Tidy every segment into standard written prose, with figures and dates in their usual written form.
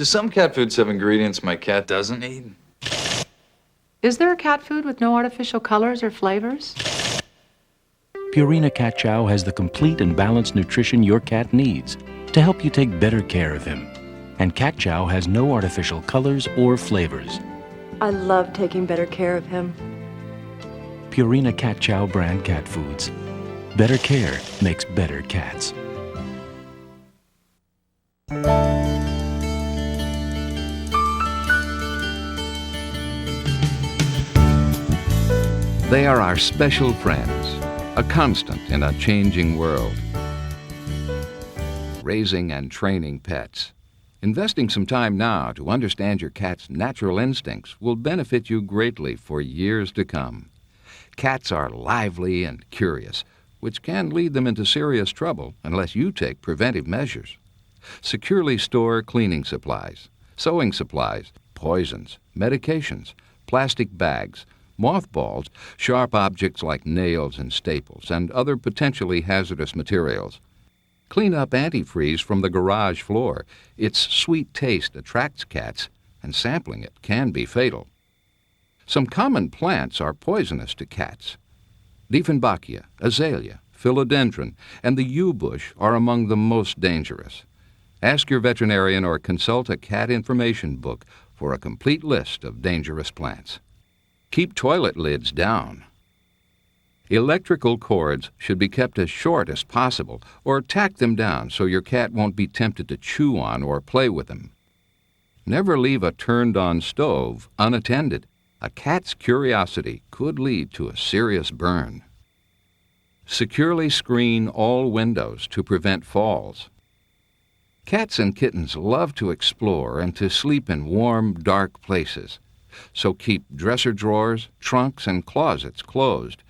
Do some cat foods have ingredients my cat doesn't eat? Is there a cat food with no artificial colors or flavors? Purina Cat Chow has the complete and balanced nutrition your cat needs to help you take better care of him. And Cat Chow has no artificial colors or flavors. I love taking better care of him. Purina Cat Chow brand cat foods. Better care makes better cats. They are our special friends, a constant in a changing world. Raising and training pets. Investing some time now to understand your cat's natural instincts will benefit you greatly for years to come. Cats are lively and curious, which can lead them into serious trouble unless you take preventive measures. Securely store cleaning supplies, sewing supplies, poisons, medications, plastic bags, mothballs, sharp objects like nails and staples, and other potentially hazardous materials. Clean up antifreeze from the garage floor. Its sweet taste attracts cats, and sampling it can be fatal. Some common plants are poisonous to cats. Dieffenbachia, azalea, philodendron, and the yew bush are among the most dangerous. Ask your veterinarian or consult a cat information book for a complete list of dangerous plants. Keep toilet lids down. Electrical cords should be kept as short as possible or tack them down so your cat won't be tempted to chew on or play with them. Never leave a turned-on stove unattended. A cat's curiosity could lead to a serious burn. Securely screen all windows to prevent falls. Cats and kittens love to explore and to sleep in warm, dark places. So keep dresser drawers, trunks, and closets closed.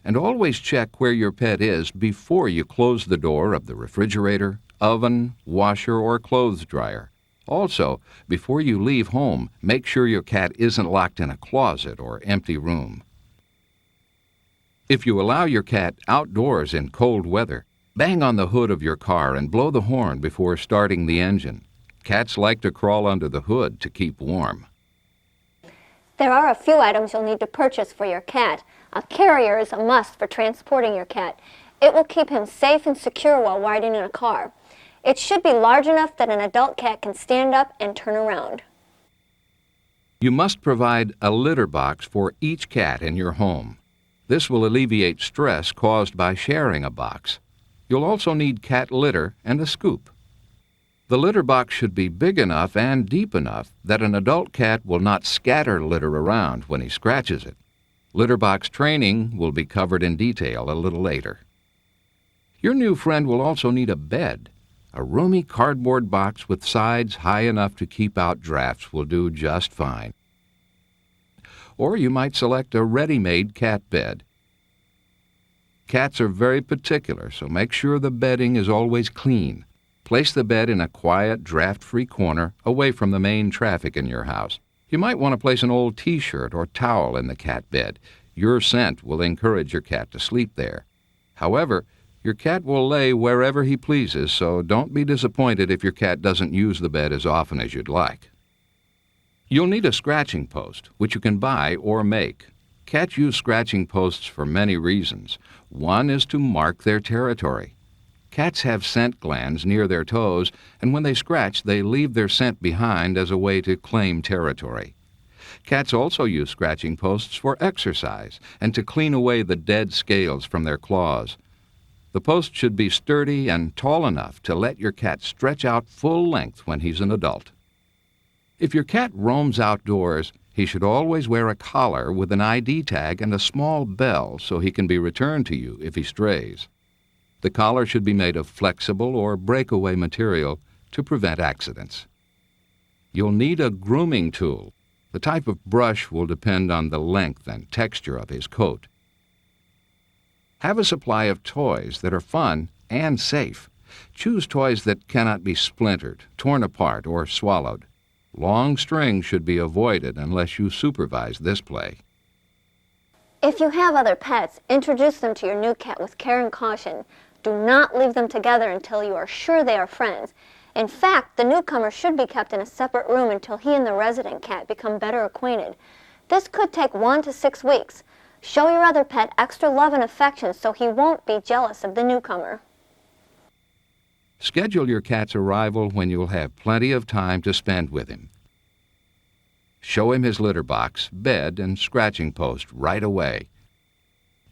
And always check where your pet is before you close the door of the refrigerator, oven, washer, or clothes dryer. Also, before you leave home, make sure your cat isn't locked in a closet or empty room. If you allow your cat outdoors in cold weather, bang on the hood of your car and blow the horn before starting the engine. Cats like to crawl under the hood to keep warm. There are a few items you'll need to purchase for your cat. A carrier is a must for transporting your cat. It will keep him safe and secure while riding in a car. It should be large enough that an adult cat can stand up and turn around. You must provide a litter box for each cat in your home. This will alleviate stress caused by sharing a box. You'll also need cat litter and a scoop. The litter box should be big enough and deep enough that an adult cat will not scatter litter around when he scratches it. Litter box training will be covered in detail a little later. Your new friend will also need a bed. A roomy cardboard box with sides high enough to keep out drafts will do just fine. Or you might select a ready-made cat bed. Cats are very particular, so make sure the bedding is always clean. Place the bed in a quiet, draft-free corner away from the main traffic in your house. You might want to place an old t-shirt or towel in the cat bed. Your scent will encourage your cat to sleep there. However, your cat will lay wherever he pleases, so don't be disappointed if your cat doesn't use the bed as often as you'd like. You'll need a scratching post, which you can buy or make. Cats use scratching posts for many reasons. One is to mark their territory. Cats have scent glands near their toes, and when they scratch, they leave their scent behind as a way to claim territory. Cats also use scratching posts for exercise and to clean away the dead scales from their claws. The post should be sturdy and tall enough to let your cat stretch out full length when he's an adult. If your cat roams outdoors, he should always wear a collar with an ID tag and a small bell so he can be returned to you if he strays. The collar should be made of flexible or breakaway material to prevent accidents. You'll need a grooming tool. The type of brush will depend on the length and texture of his coat. Have a supply of toys that are fun and safe. Choose toys that cannot be splintered, torn apart, or swallowed. Long string should be avoided unless you supervise this play. If you have other pets, introduce them to your new cat with care and caution. Do not leave them together until you are sure they are friends. In fact, the newcomer should be kept in a separate room until he and the resident cat become better acquainted. This could take 1 to 6 weeks. Show your other pet extra love and affection so he won't be jealous of the newcomer. Schedule your cat's arrival when you'll have plenty of time to spend with him. Show him his litter box, bed, and scratching post right away.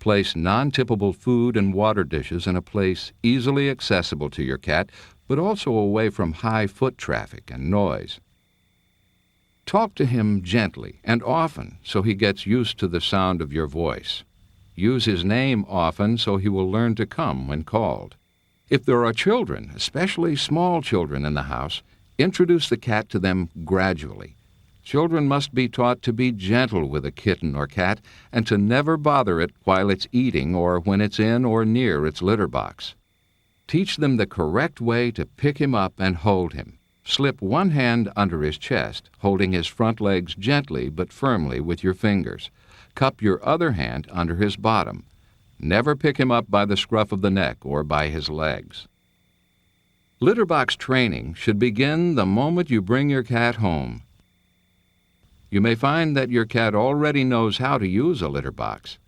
Place non-tippable food and water dishes in a place easily accessible to your cat, but also away from high foot traffic and noise. Talk to him gently and often so he gets used to the sound of your voice. Use his name often so he will learn to come when called. If there are children, especially small children in the house, introduce the cat to them gradually. Children must be taught to be gentle with a kitten or cat and to never bother it while it's eating or when it's in or near its litter box. Teach them the correct way to pick him up and hold him. Slip one hand under his chest, holding his front legs gently but firmly with your fingers. Cup your other hand under his bottom. Never pick him up by the scruff of the neck or by his legs. Litter box training should begin the moment you bring your cat home. You may find that your cat already knows how to use a litter box.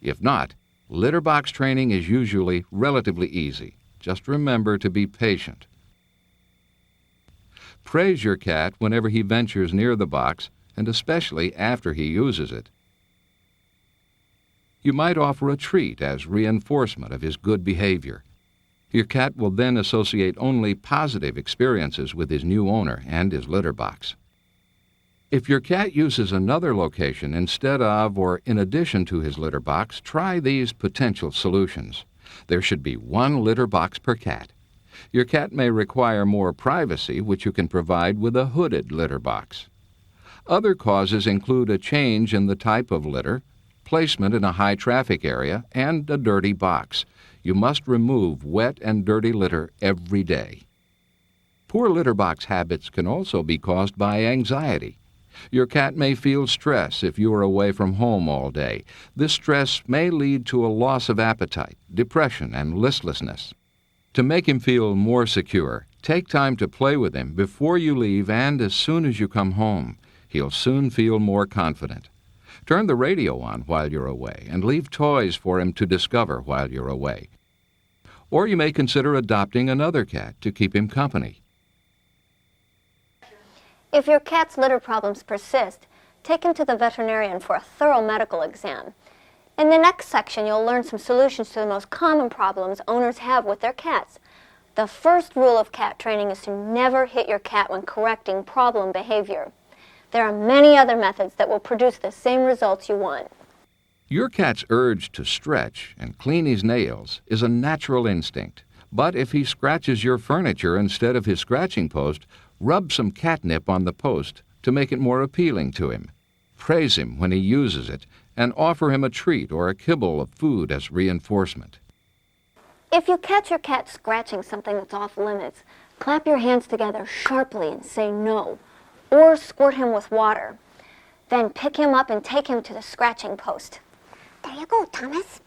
If not, litter box training is usually relatively easy. Just remember to be patient. Praise your cat whenever he ventures near the box, and especially after he uses it. You might offer a treat as reinforcement of his good behavior. Your cat will then associate only positive experiences with his new owner and his litter box. If your cat uses another location instead of or in addition to his litter box, try these potential solutions. There should be one litter box per cat. Your cat may require more privacy, which you can provide with a hooded litter box. Other causes include a change in the type of litter, placement in a high traffic area, and a dirty box. You must remove wet and dirty litter every day. Poor litter box habits can also be caused by anxiety. Your cat may feel stress if you are away from home all day. This stress may lead to a loss of appetite, depression, and listlessness. To make him feel more secure, take time to play with him before you leave and as soon as you come home. He'll soon feel more confident. Turn the radio on while you're away and leave toys for him to discover while you're away. Or you may consider adopting another cat to keep him company. If your cat's litter problems persist, take him to the veterinarian for a thorough medical exam. In the next section, you'll learn some solutions to the most common problems owners have with their cats. The first rule of cat training is to never hit your cat when correcting problem behavior. There are many other methods that will produce the same results you want. Your cat's urge to stretch and clean his nails is a natural instinct. But if he scratches your furniture instead of his scratching post, rub some catnip on the post to make it more appealing to him. Praise him when he uses it, and offer him a treat or a kibble of food as reinforcement. If you catch your cat scratching something that's off limits, clap your hands together sharply and say no, or squirt him with water. Then pick him up and take him to the scratching post. There you go, Thomas.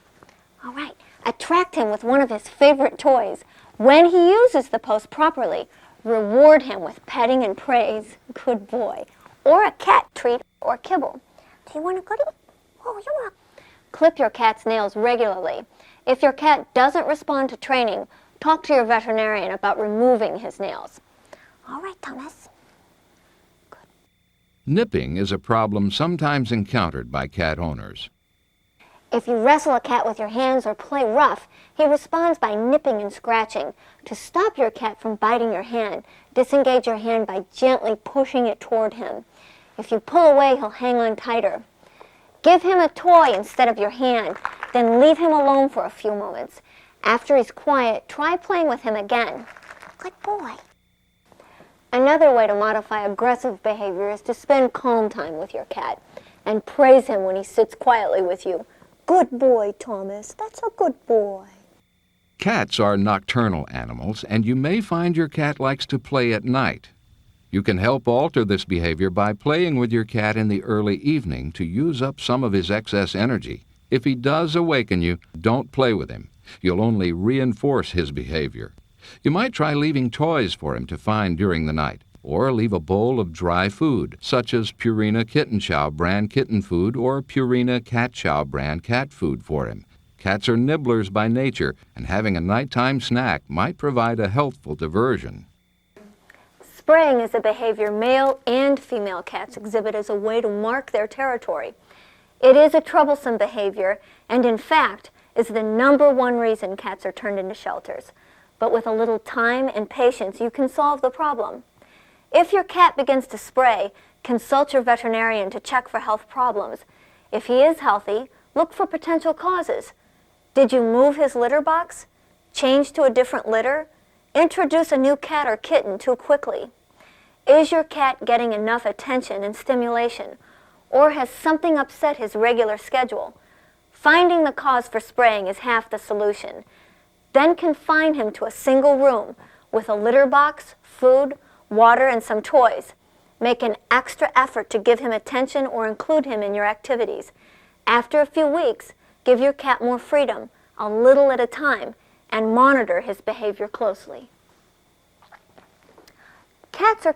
All right, attract him with one of his favorite toys. When he uses the post properly, reward him with petting and praise, good boy, or a cat treat or kibble. Do you want a goodie? Oh, you're welcome. Clip your cat's nails regularly. If your cat doesn't respond to training, talk to your veterinarian about removing his nails. All right, Thomas. Good. Nipping is a problem sometimes encountered by cat owners. If you wrestle a cat with your hands or play rough, he responds by nipping and scratching. To stop your cat from biting your hand, disengage your hand by gently pushing it toward him. If you pull away, he'll hang on tighter. Give him a toy instead of your hand, then leave him alone for a few moments. After he's quiet, try playing with him again. Good boy. Another way to modify aggressive behavior is to spend calm time with your cat and praise him when he sits quietly with you. Good boy, Thomas. That's a good boy. Cats are nocturnal animals, and you may find your cat likes to play at night. You can help alter this behavior by playing with your cat in the early evening to use up some of his excess energy. If he does awaken you, don't play with him. You'll only reinforce his behavior. You might try leaving toys for him to find during the night, or leave a bowl of dry food, such as Purina Kitten Chow brand kitten food or Purina Cat Chow brand cat food for him. Cats are nibblers by nature, and having a nighttime snack might provide a healthful diversion. Spraying is a behavior male and female cats exhibit as a way to mark their territory. It is a troublesome behavior, and in fact, is the #1 reason cats are turned into shelters. But with a little time and patience, you can solve the problem. If your cat begins to spray, consult your veterinarian to check for health problems. If he is healthy, look for potential causes. Did you move his litter box? Change to a different litter? Introduce a new cat or kitten too quickly? Is your cat getting enough attention and stimulation? Or has something upset his regular schedule? Finding the cause for spraying is half the solution. Then confine him to a single room with a litter box, food, water, and some toys. Make an extra effort to give him attention or include him in your activities. After a few weeks, give your cat more freedom, a little at a time, and monitor his behavior closely. Cats are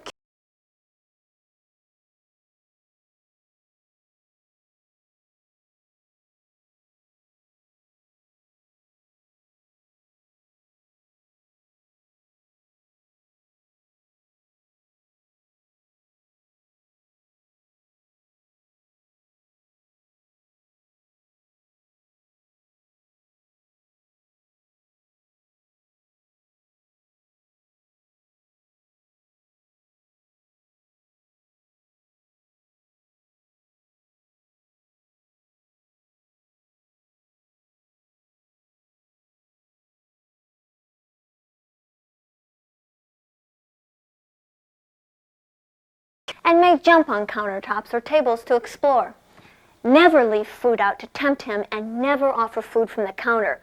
and may jump on countertops or tables to explore. Never leave food out to tempt him, and never offer food from the counter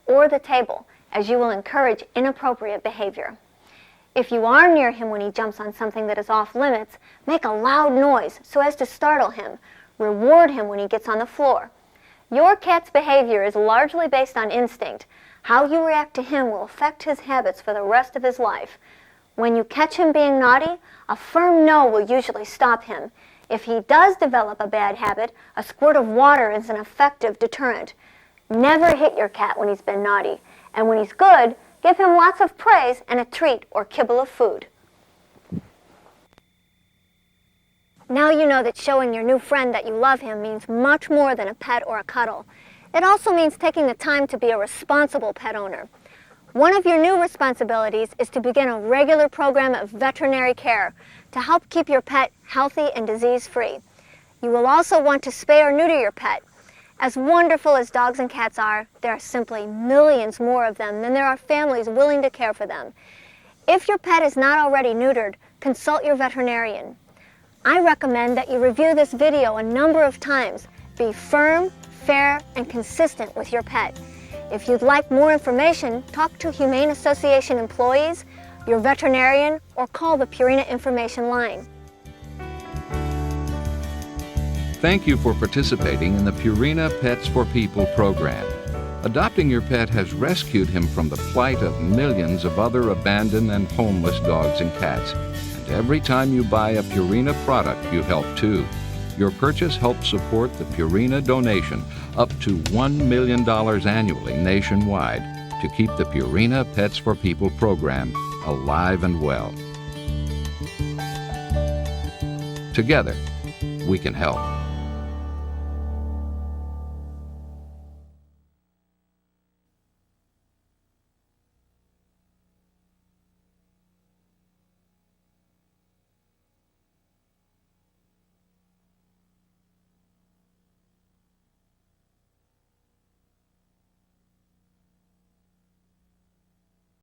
or the table, as you will encourage inappropriate behavior. If you are near him when he jumps on something that is off limits, make a loud noise so as to startle him. Reward him when he gets on the floor. Your cat's behavior is largely based on instinct. How you react to him will affect his habits for the rest of his life. When you catch him being naughty, a firm no will usually stop him. If he does develop a bad habit, a squirt of water is an effective deterrent. Never hit your cat when he's been naughty, and when he's good, give him lots of praise and a treat or kibble of food. Now you know that showing your new friend that you love him means much more than a pet or a cuddle. It also means taking the time to be a responsible pet owner. One of your new responsibilities is to begin a regular program of veterinary care to help keep your pet healthy and disease-free. You will also want to spay or neuter your pet. As wonderful as dogs and cats are, there are simply millions more of them than there are families willing to care for them. If your pet is not already neutered, consult your veterinarian. I recommend that you review this video a number of times. Be firm, fair, and consistent with your pet. If you'd like more information, talk to Humane Association employees, your veterinarian, or call the Purina information line. Thank you for participating in the Purina Pets for People program. Adopting your pet has rescued him from the plight of millions of other abandoned and homeless dogs and cats. And every time you buy a Purina product, you help too. Your purchase helps support the Purina donation up to $1 million annually nationwide to keep the Purina Pets for People program alive and well. Together, we can help.